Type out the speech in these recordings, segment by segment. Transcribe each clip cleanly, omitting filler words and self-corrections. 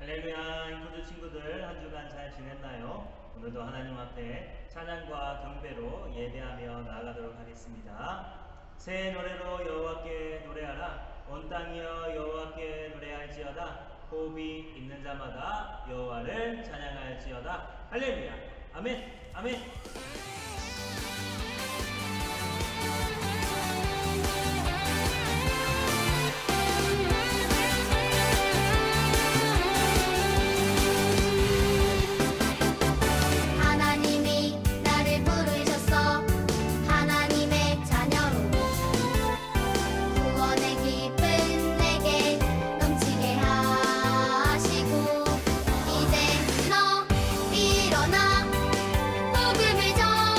할렐루야, 인구들 친구들 한 주간 잘 지냈나요? 오늘도 하나님 앞에 찬양과 경배로 예배하며 나아가도록 하겠습니다. 새 노래로 여호와께 노래하라. 온 땅이여 여호와께 노래할지어다. 호흡이 있는 자마다 여호와를 찬양할지어다. 할렐루야. 아멘. 아멘. 일어나 복음을 전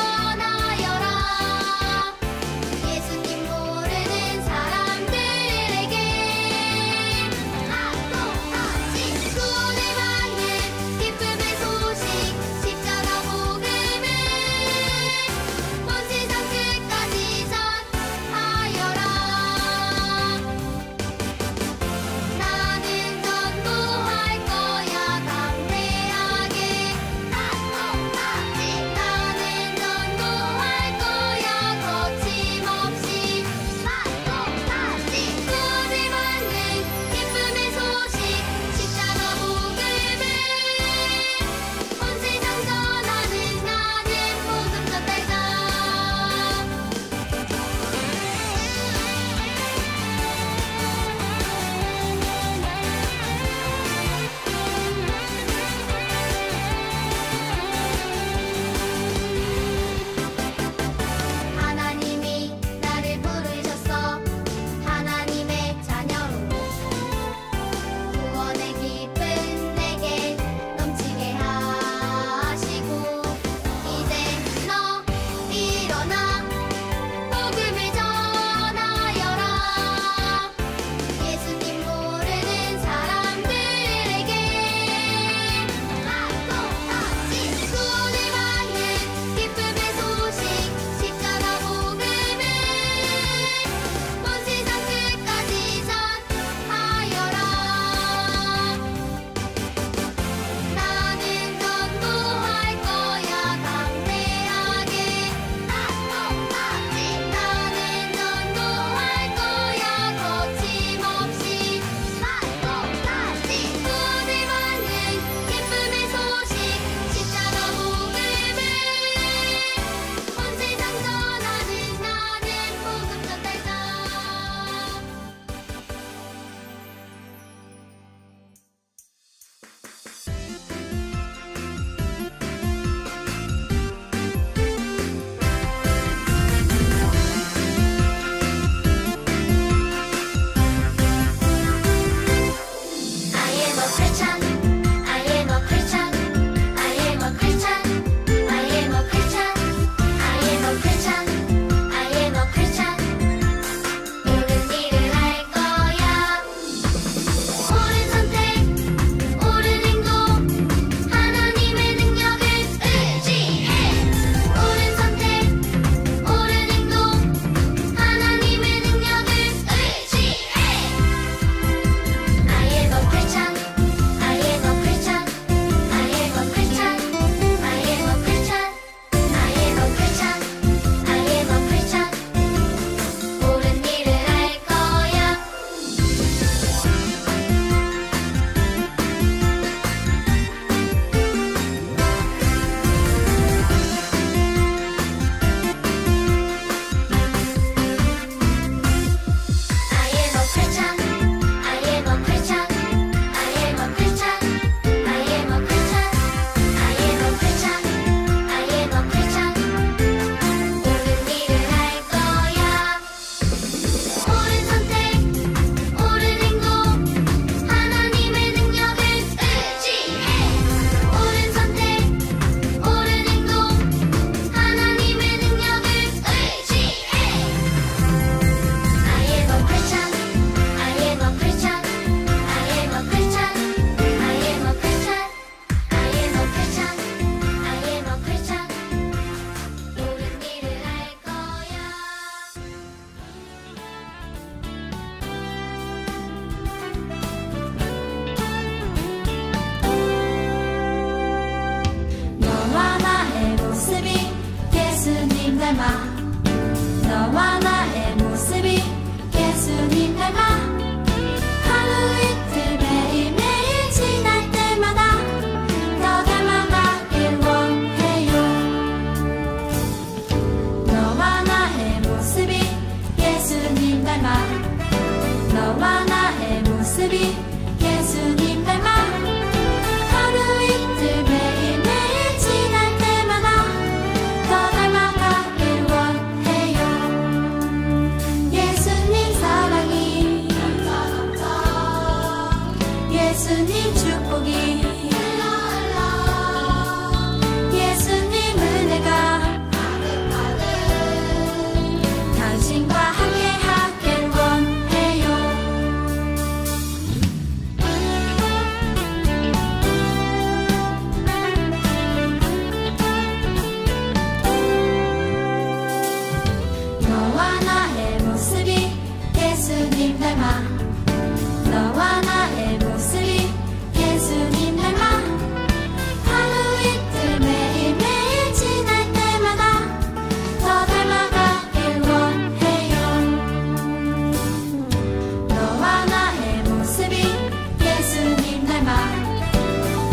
너와 나의 모습이 예수님 닮아 하루 이틀 매일매일 지날 때마다 더 닮아가길 원해요. 너와 나의 모습이 예수님 닮아 너와 나의 모습이 예수님 닮아 하루 이틀 매일매일 지날 때마다 더 닮아가길 원해요. 예수님 사랑이 예수님 축복이 예수님 은혜가 당신과 함께 하길 원해요. 너와 나의 모습이 예수님 닮아 너와 나의 모습이 예수님 닮아 하루 이틀 매일매일 지날 때마다 더 닮아가길 원해요. 너와 나의 모습이 예수님 닮아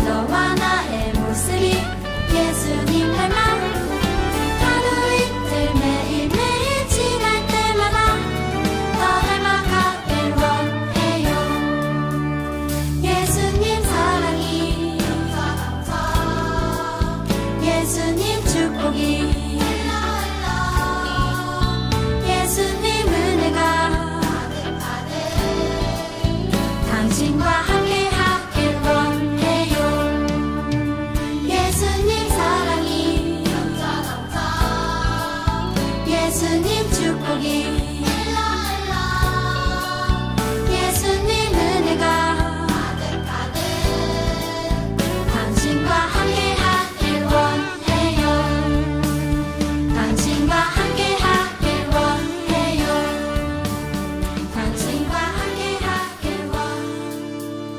너와 나의 모습이 예수님 닮아 하루 이틀 매일매일 지날 때마다 더 닮아가길 원해요. 예수님 사랑이 예수님 축복이 예수님 은혜가 당신과 함께 하길 원해요. 예수님 사랑이 예수님 축복이 예수님 은혜가 당신과 함께 하길 원해요. 당신과 함께 하길 원해요. 당신과 함께 하길 원해요.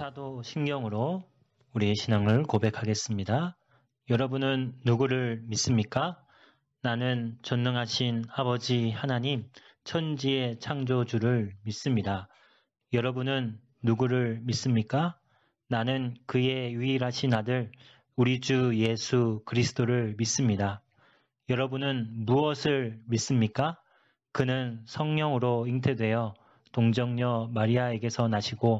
사도신경으로 우리의 신앙을 고백하겠습니다. 여러분은 누구를 믿습니까? 나는 전능하신 아버지 하나님, 천지의 창조주를 믿습니다. 여러분은 누구를 믿습니까? 나는 그의 유일하신 아들, 우리 주 예수 그리스도를 믿습니다. 여러분은 무엇을 믿습니까? 그는 성령으로 잉태되어 동정녀 마리아에게서 나시고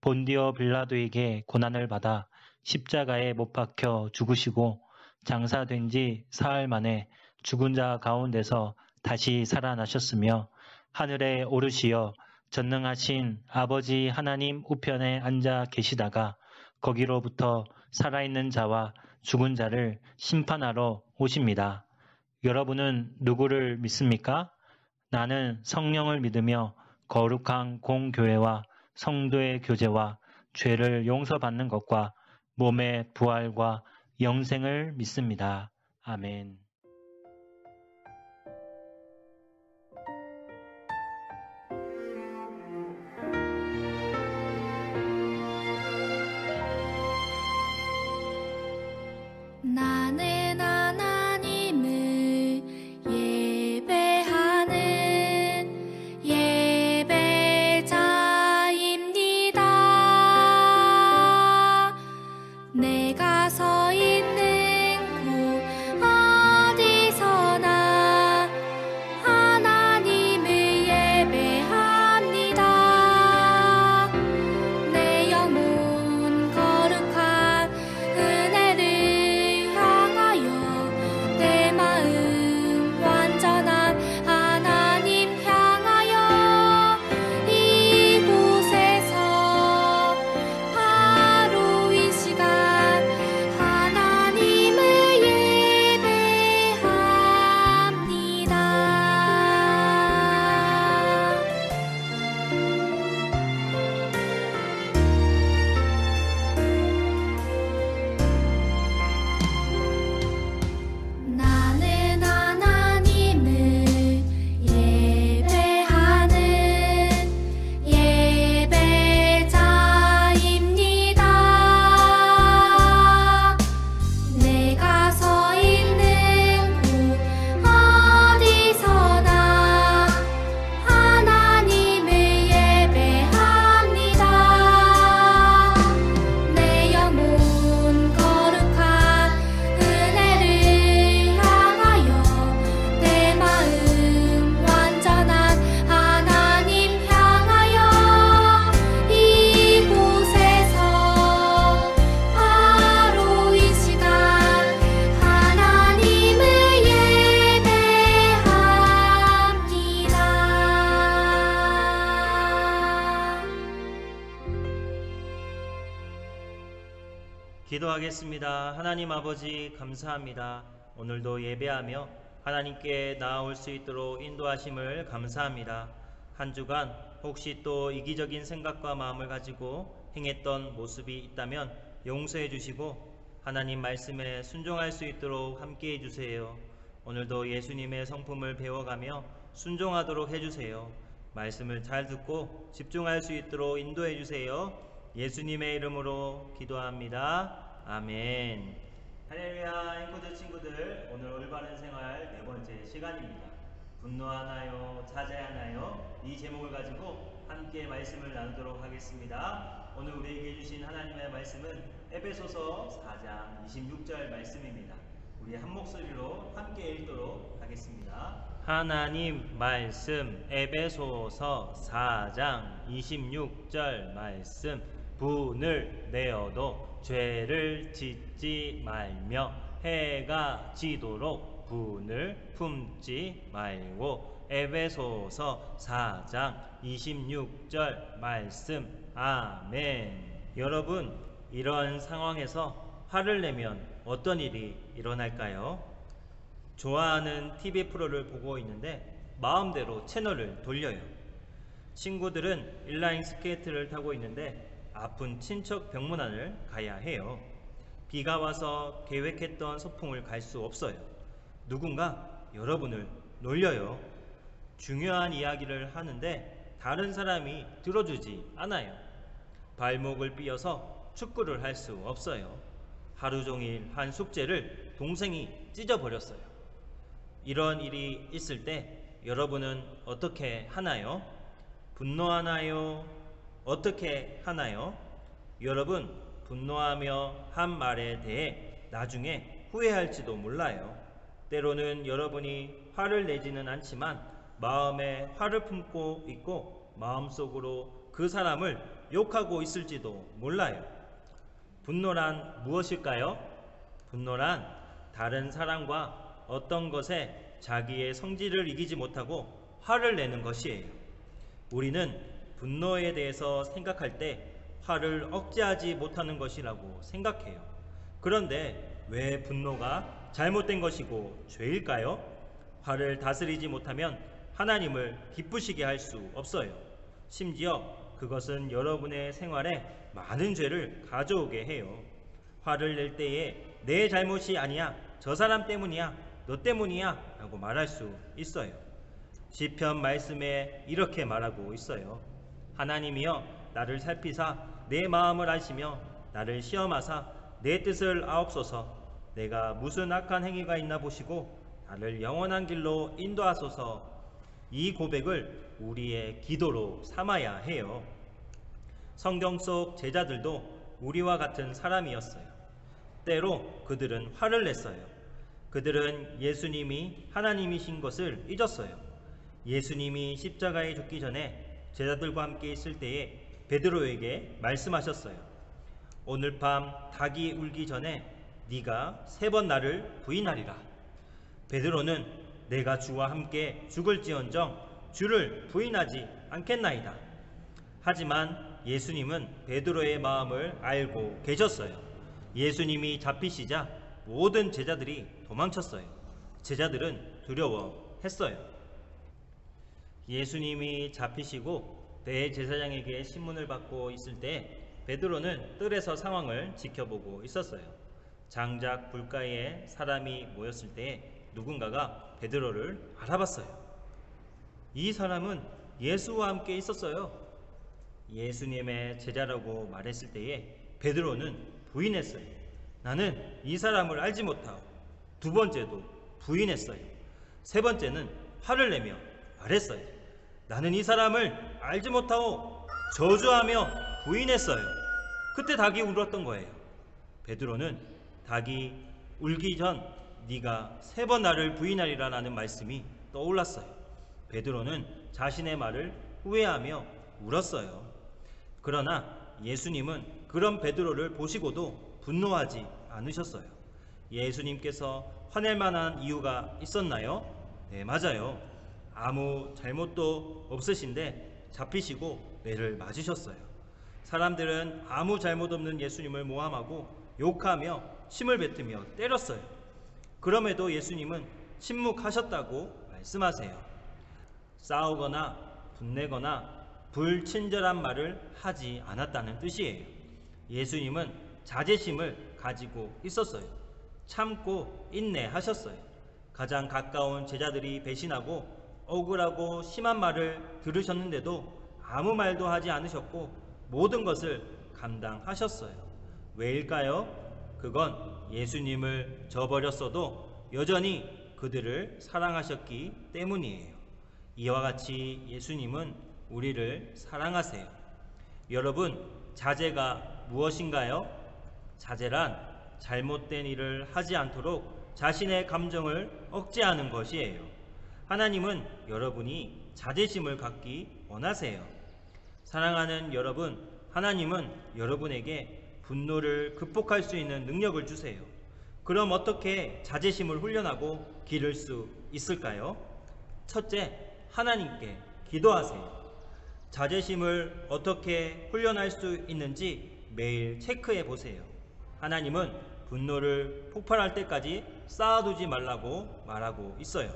본디오 빌라도에게 고난을 받아 십자가에 못 박혀 죽으시고 장사된 지 사흘 만에 죽은 자 가운데서 다시 살아나셨으며 하늘에 오르시어 전능하신 아버지 하나님 우편에 앉아 계시다가 거기로부터 살아있는 자와 죽은 자를 심판하러 오십니다. 여러분은 누구를 믿습니까? 나는 성령을 믿으며 거룩한 공교회와 성도의 교제와 죄를 용서받는 것과 몸의 부활과 영생을 믿습니다. 아멘. 나는 하나님을 예배하는 예배자입니다. 내가 서 있는 곳 어디서나 하나님을 예배합니다. 내 영혼 거룩한 은혜를 향하여 내 마음 완전한 하나님 향하여 이곳에서 바로 이 시간 하나님을 예배합니다. 나는 하나님을 예배하는 예배자입니다. 내가 서 있는 곳 어디서나 하나님을 예배합니다. 내 영혼 거룩한 은혜를 향하여 내 마음 완전한 하나님 향하여 이곳에서 바로 이 시간 하나님을 예배합니다. 기도하겠습니다. 하나님 아버지 감사합니다. 오늘도 예배하며 하나님께 나아올 수 있도록 인도하심을 감사합니다. 한 주간 혹시 또 이기적인 생각과 마음을 가지고 행했던 모습이 있다면 용서해 주시고 하나님 말씀에 순종할 수 있도록 함께 해주세요. 오늘도 예수님의 성품을 배워가며 순종하도록 해주세요. 말씀을 잘 듣고 집중할 수 있도록 인도해 주세요. 예수님의 이름으로 기도합니다. 아멘. 할렐루야. 인코드 친구들, 오늘 올바른 생활 네 번째 시간입니다. 분노하나요? 자제하나요? 이 제목을 가지고 함께 말씀을 나누도록 하겠습니다. 오늘 우리에게 주신 하나님의 말씀은 에베소서 4장 26절 말씀입니다. 우리 한 목소리로 함께 읽도록 하겠습니다. 하나님 말씀 에베소서 4장 26절 말씀. 분을 내어도 죄를 짓지 말며 해가 지도록 분을 품지 말고. 에베소서 4장 26절 말씀. 아멘. 여러분, 이런 상황에서 화를 내면 어떤 일이 일어날까요? 좋아하는 TV 프로를 보고 있는데 마음대로 채널을 돌려요. 친구들은 인라인 스케이트를 타고 있는데 아픈 친척 병문안을 가야 해요. 비가 와서 계획했던 소풍을 갈 수 없어요. 누군가 여러분을 놀려요. 중요한 이야기를 하는데 다른 사람이 들어주지 않아요. 발목을 삐어서 축구를 할 수 없어요. 하루 종일 한 숙제를 동생이 찢어버렸어요. 이런 일이 있을 때 여러분은 어떻게 하나요? 분노하나요? 어떻게 하나요? 여러분, 분노하며 한 말에 대해 나중에 후회할지도 몰라요. 때로는 여러분이 화를 내지는 않지만 마음에 화를 품고 있고 마음속으로 그 사람을 욕하고 있을지도 몰라요. 분노란 무엇일까요? 분노란 다른 사람과 어떤 것에 자기의 성질을 이기지 못하고 화를 내는 것이에요. 우리는 분노에 대해서 생각할 때 화를 억제하지 못하는 것이라고 생각해요. 그런데 왜 분노가 잘못된 것이고 죄일까요? 화를 다스리지 못하면 하나님을 기쁘시게 할 수 없어요. 심지어 그것은 여러분의 생활에 많은 죄를 가져오게 해요. 화를 낼 때에 내 잘못이 아니야, 저 사람 때문이야, 너 때문이야 라고 말할 수 있어요. 시편 말씀에 이렇게 말하고 있어요. 하나님이여 나를 살피사 내 마음을 아시며 나를 시험하사 내 뜻을 아옵소서. 내가 무슨 악한 행위가 있나 보시고 나를 영원한 길로 인도하소서. 이 고백을 우리의 기도로 삼아야 해요. 성경 속 제자들도 우리와 같은 사람이었어요. 때로 그들은 화를 냈어요. 그들은 예수님이 하나님이신 것을 잊었어요. 예수님이 십자가에 죽기 전에 제자들과 함께 있을 때에 베드로에게 말씀하셨어요. 오늘 밤 닭이 울기 전에 네가 3번 나를 부인하리라. 베드로는 내가 주와 함께 죽을지언정 주를 부인하지 않겠나이다. 하지만 예수님은 베드로의 마음을 알고 계셨어요. 예수님이 잡히시자 모든 제자들이 도망쳤어요. 제자들은 두려워했어요. 예수님이 잡히시고 대제사장에게 신문을 받고 있을 때 베드로는 뜰에서 상황을 지켜보고 있었어요. 장작 불가에 사람이 모였을 때 누군가가 베드로를 알아봤어요. 이 사람은 예수와 함께 있었어요. 예수님의 제자라고 말했을 때에 베드로는 부인했어요. 나는 이 사람을 알지 못하고 2번째도 부인했어요. 3번째는 화를 내며 말했어요. 나는 이 사람을 알지 못하고 저주하며 부인했어요. 그때 닭이 울었던 거예요. 베드로는 닭이 울기 전 네가 3번 나를 부인하리라 라는 말씀이 떠올랐어요. 베드로는 자신의 말을 후회하며 울었어요. 그러나 예수님은 그런 베드로를 보시고도 분노하지 않으셨어요. 예수님께서 화낼 만한 이유가 있었나요? 네, 맞아요. 아무 잘못도 없으신데 잡히시고 매를 맞으셨어요. 사람들은 아무 잘못 없는 예수님을 모함하고 욕하며 침을 뱉으며 때렸어요. 그럼에도 예수님은 침묵하셨다고 말씀하세요. 싸우거나 분내거나 불친절한 말을 하지 않았다는 뜻이에요. 예수님은 자제심을 가지고 있었어요. 참고 인내하셨어요. 가장 가까운 제자들이 배신하고 억울하고 심한 말을 들으셨는데도 아무 말도 하지 않으셨고 모든 것을 감당하셨어요. 왜일까요? 그건 예수님을 저버렸어도 여전히 그들을 사랑하셨기 때문이에요. 이와 같이 예수님은 우리를 사랑하세요. 여러분, 자제가 무엇인가요? 자제란 잘못된 일을 하지 않도록 자신의 감정을 억제하는 것이에요. 하나님은 여러분이 자제심을 갖기 원하세요. 사랑하는 여러분, 하나님은 여러분에게 분노를 극복할 수 있는 능력을 주세요. 그럼 어떻게 자제심을 훈련하고 기를 수 있을까요? 첫째, 하나님께 기도하세요. 자제심을 어떻게 훈련할 수 있는지 매일 체크해 보세요. 하나님은 분노를 폭발할 때까지 쌓아두지 말라고 말하고 있어요.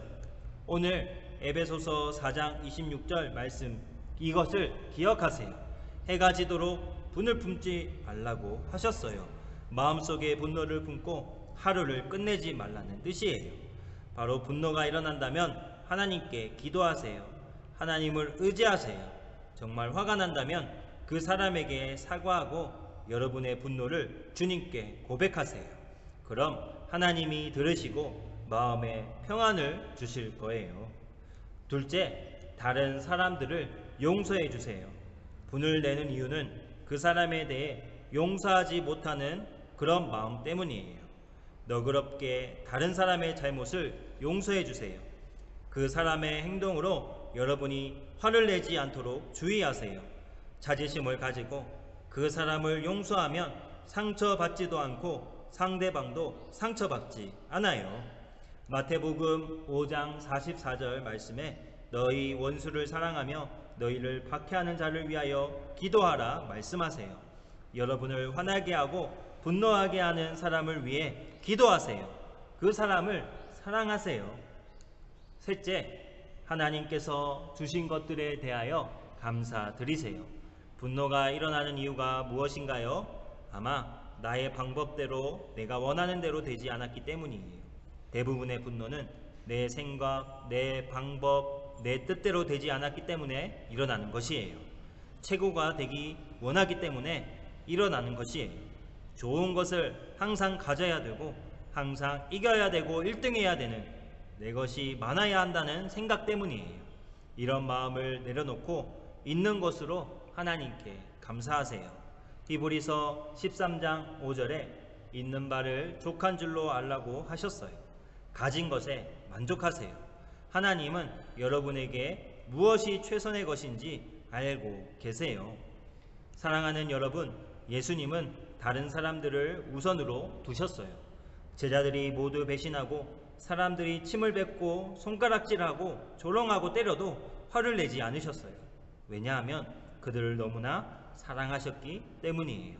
오늘 에베소서 4장 26절 말씀, 이것을 기억하세요. 해가 지도록 분을 품지 말라고 하셨어요. 마음속에 분노를 품고 하루를 끝내지 말라는 뜻이에요. 바로 분노가 일어난다면 하나님께 기도하세요. 하나님을 의지하세요. 정말 화가 난다면 그 사람에게 사과하고 여러분의 분노를 주님께 고백하세요. 그럼 하나님이 들으시고 마음에 평안을 주실 거예요. 둘째, 다른 사람들을 용서해 주세요. 분을 내는 이유는 그 사람에 대해 용서하지 못하는 그런 마음 때문이에요. 너그럽게 다른 사람의 잘못을 용서해 주세요. 그 사람의 행동으로 여러분이 화를 내지 않도록 주의하세요. 자제심을 가지고 그 사람을 용서하면 상처받지도 않고 상대방도 상처받지 않아요. 마태복음 5장 44절 말씀에 너희 원수를 사랑하며 너희를 박해하는 자를 위하여 기도하라 말씀하세요. 여러분을 화나게 하고 분노하게 하는 사람을 위해 기도하세요. 그 사람을 사랑하세요. 셋째, 하나님께서 주신 것들에 대하여 감사드리세요. 분노가 일어나는 이유가 무엇인가요? 아마 나의 방법대로 내가 원하는 대로 되지 않았기 때문이에요. 대부분의 분노는 내 생각, 내 방법, 내 뜻대로 되지 않았기 때문에 일어나는 것이에요. 최고가 되기 원하기 때문에 일어나는 것이에요. 좋은 것을 항상 가져야 되고 항상 이겨야 되고 1등해야 되는 내 것이 많아야 한다는 생각 때문이에요. 이런 마음을 내려놓고 있는 것으로 하나님께 감사하세요. 히브리서 13장 5절에 있는 바를 족한 줄로 알라고 하셨어요. 가진 것에 만족하세요. 하나님은 여러분에게 무엇이 최선의 것인지 알고 계세요. 사랑하는 여러분, 예수님은 다른 사람들을 우선으로 두셨어요. 제자들이 모두 배신하고 사람들이 침을 뱉고 손가락질하고 조롱하고 때려도 화를 내지 않으셨어요. 왜냐하면 그들을 너무나 사랑하셨기 때문이에요.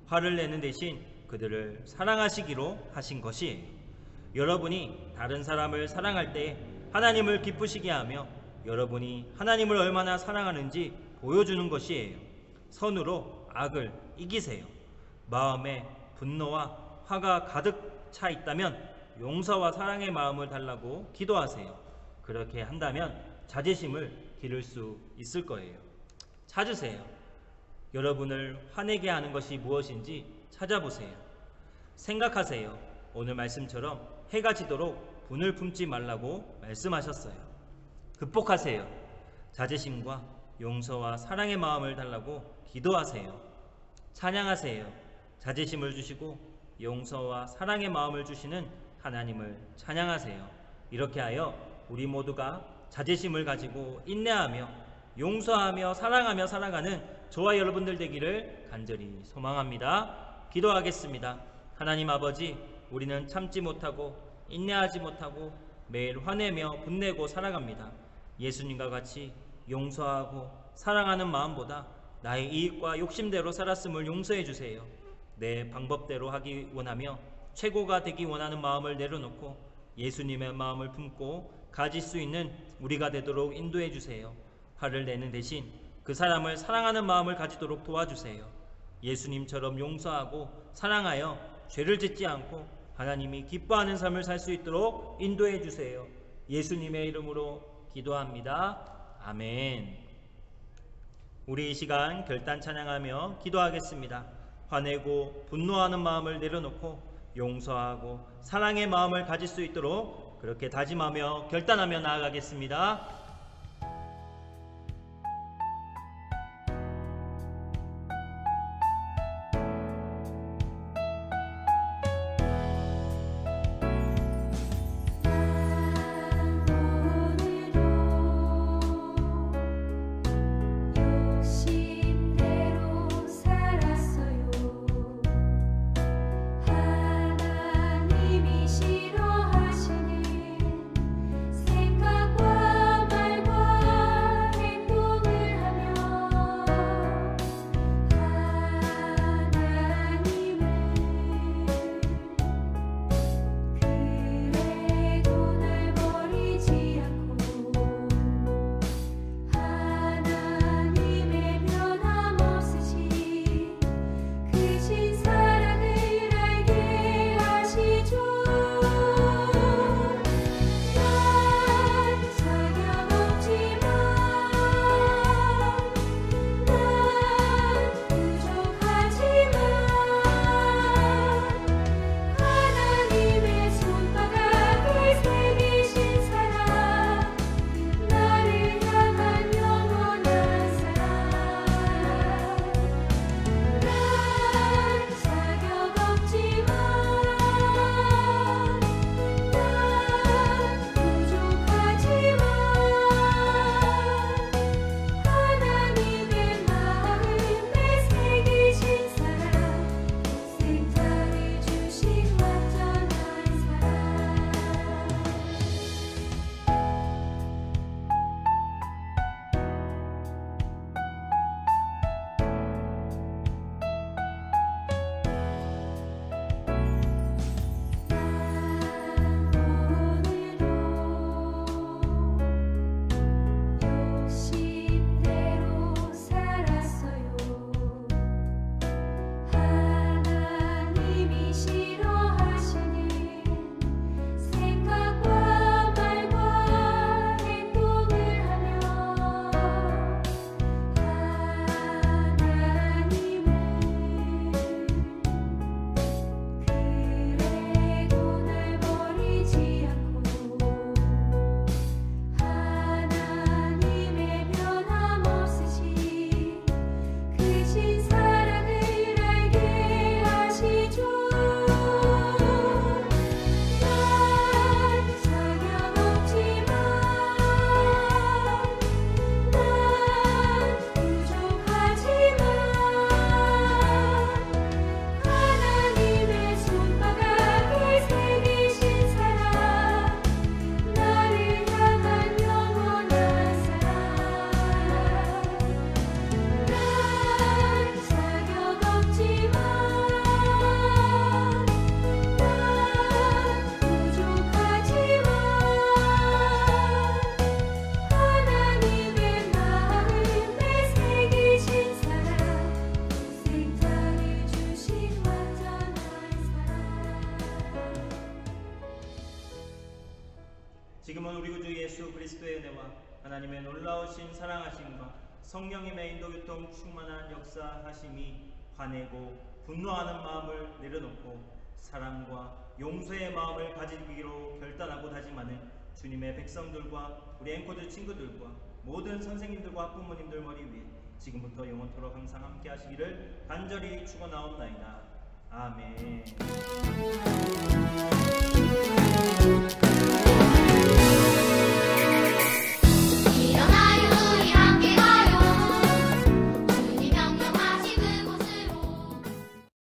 화를 내는 대신 그들을 사랑하시기로 하신 것이에요. 여러분이 다른 사람을 사랑할 때 하나님을 기쁘시게 하며 여러분이 하나님을 얼마나 사랑하는지 보여주는 것이에요. 선으로 악을 이기세요. 마음에 분노와 화가 가득 차 있다면 용서와 사랑의 마음을 달라고 기도하세요. 그렇게 한다면 자제심을 기를 수 있을 거예요. 찾으세요. 여러분을 화내게 하는 것이 무엇인지 찾아보세요. 생각하세요. 오늘 말씀처럼 해가 지도록 분을 품지 말라고 말씀하셨어요. 극복하세요. 자제심과 용서와 사랑의 마음을 달라고 기도하세요. 찬양하세요. 자제심을 주시고 용서와 사랑의 마음을 주시는 하나님을 찬양하세요. 이렇게 하여 우리 모두가 자제심을 가지고 인내하며 용서하며 사랑하며 살아가는 저와 여러분들 되기를 간절히 소망합니다. 기도하겠습니다. 하나님 아버지, 우리는 참지 못하고 인내하지 못하고 매일 화내며 분내고 살아갑니다. 예수님과 같이 용서하고 사랑하는 마음보다 나의 이익과 욕심대로 살았음을 용서해 주세요. 내 방법대로 하기 원하며 최고가 되기 원하는 마음을 내려놓고 예수님의 마음을 품고 가질 수 있는 우리가 되도록 인도해 주세요. 화를 내는 대신 그 사람을 사랑하는 마음을 가지도록 도와주세요. 예수님처럼 용서하고 사랑하여 죄를 짓지 않고 하나님이 기뻐하는 삶을 살 수 있도록 인도해 주세요. 예수님의 이름으로 기도합니다. 아멘. 우리 이 시간 결단 찬양하며 기도하겠습니다. 화내고 분노하는 마음을 내려놓고 용서하고 사랑의 마음을 가질 수 있도록 그렇게 다짐하며 결단하며 나아가겠습니다. 생각과 지금은 우리 구주 예수 그리스도의 은혜와 하나님의 놀라우신 사랑하심과 성령님의 인도교통 충만한 역사하심이 화내고 분노하는 마음을 내려놓고 사랑과 용서의 마음을 가지기로 결단하고 다짐하는 주님의 백성들과 우리 앵커들 친구들과 모든 선생님들과 학부모님들 머리 위에 지금부터 영원토록 항상 함께 하시기를 간절히 축원하옵나이다. 아멘.